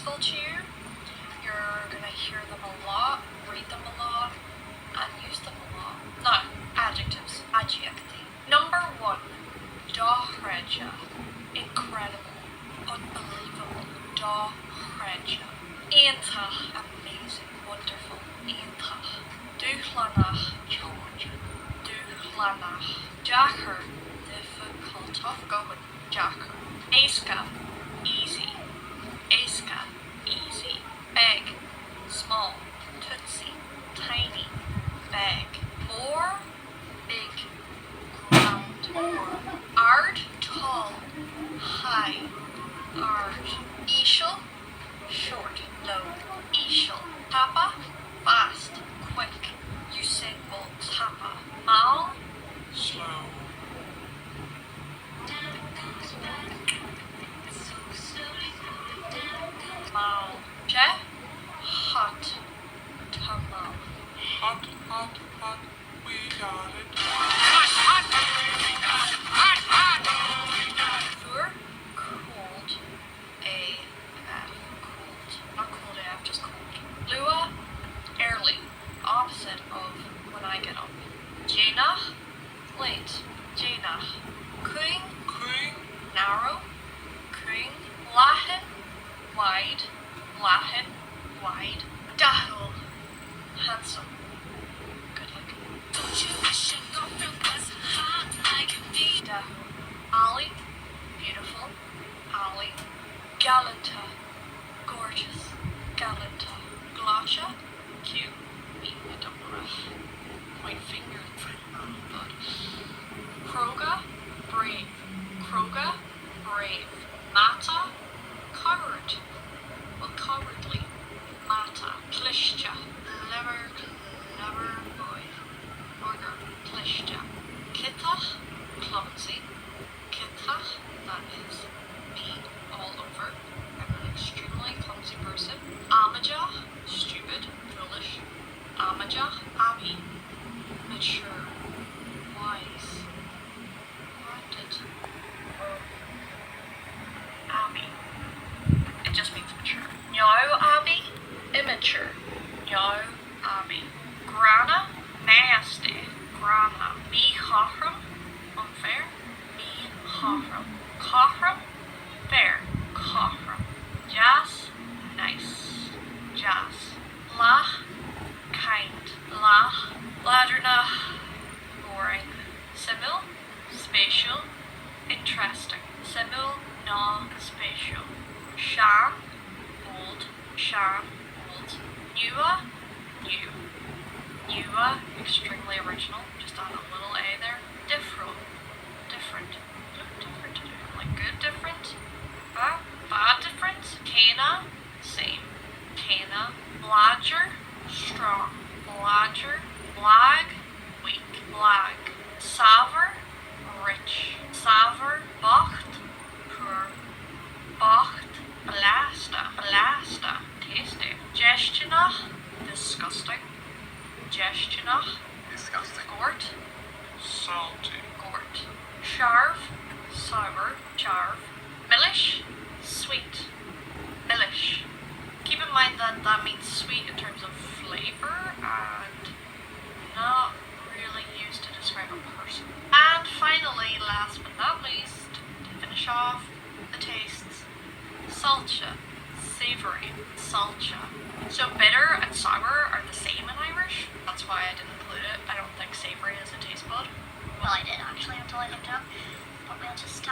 useful to you. You're gonna hear them a lot, read them a lot, and use them a lot. Now, adjectives. Adjective. Number 1. Dohreja. Incredible. Unbelievable. Dohreja. Aintach. Amazing. Wonderful. Aintach. Duchlanach. Challenge. Duchlanach. Jacker. Difficult. Tough going. Jacker. Aiska. Easy. Aiska. Easy. Big. Small. Tootsie. Tiny. Big. More. Big. Round. More. Ard. Tall. High. Ard. Ishel. Short. Low. Ishel. Tapa. Fast. Quick. Usain Bolt. Tapa. Mal. Slow. Mal. Je. Hot. Tamal. Hot, hot, hot. We got it. Fur. Cold. AF. Cold. Not cold AF, just cold. Lua. Early. Opposite of when I get up. Janach. Late. Janach. Queen. Queen. Narrow. Queen. Lahin. Wide. Lahin. Wide. Dahil. Handsome. Good looking. Dahil. Ali. Beautiful. Ali. Galanta. Gorgeous. Galanta. Glasha. Cute. I don't know how to point finger but Kroga. Brave. Kroga. Brave. Mata. Coward. Well, cowardly. Mata. Klishcha. Clever boy. Or girl. Klishcha. Kittach. Clumsy. Kittach. That is me all over. I'm an extremely clumsy person. Amajah. Stupid. Foolish. Amajah. Abi. Mature. Wise. Grounded. Abi. It just means mature. Nyao Abi. Immature. Nyao Abi. Grana. Nasty. Grana. Me Hahram. Unfair. Me Hahram. Kahram. Fair. Kahram. Jas. Nice. Jas. Lach. Kind. Lach. Ladrna. Boring. Simil. Spatial. Interesting. Simil. Na. Spatial. Shan. Old. Shan. Old. Newa. New. Newa. Extremely original. Just add a little A there. Different. Different. Different. Like good different. Bad different. Kana. Same. Kana. Bladger. Strong. Bladger. Blag. Weak. Blag. Saver. Rich. Saver. Bacht. Poor. Bacht. Blasta. Blasta. Tasty. Gestionach. Disgusting. Gestionach. Disgusting. Gort. Salty. Gort. Charv. Sour. Charv. Millish. Sweet. Millish. Keep in mind that that means sweet in terms of flavor and not really used to describe a person. And finally, last but not least, to finish off the tastes, salcha, savory, salcha. So bitter and sour are the same in Irish.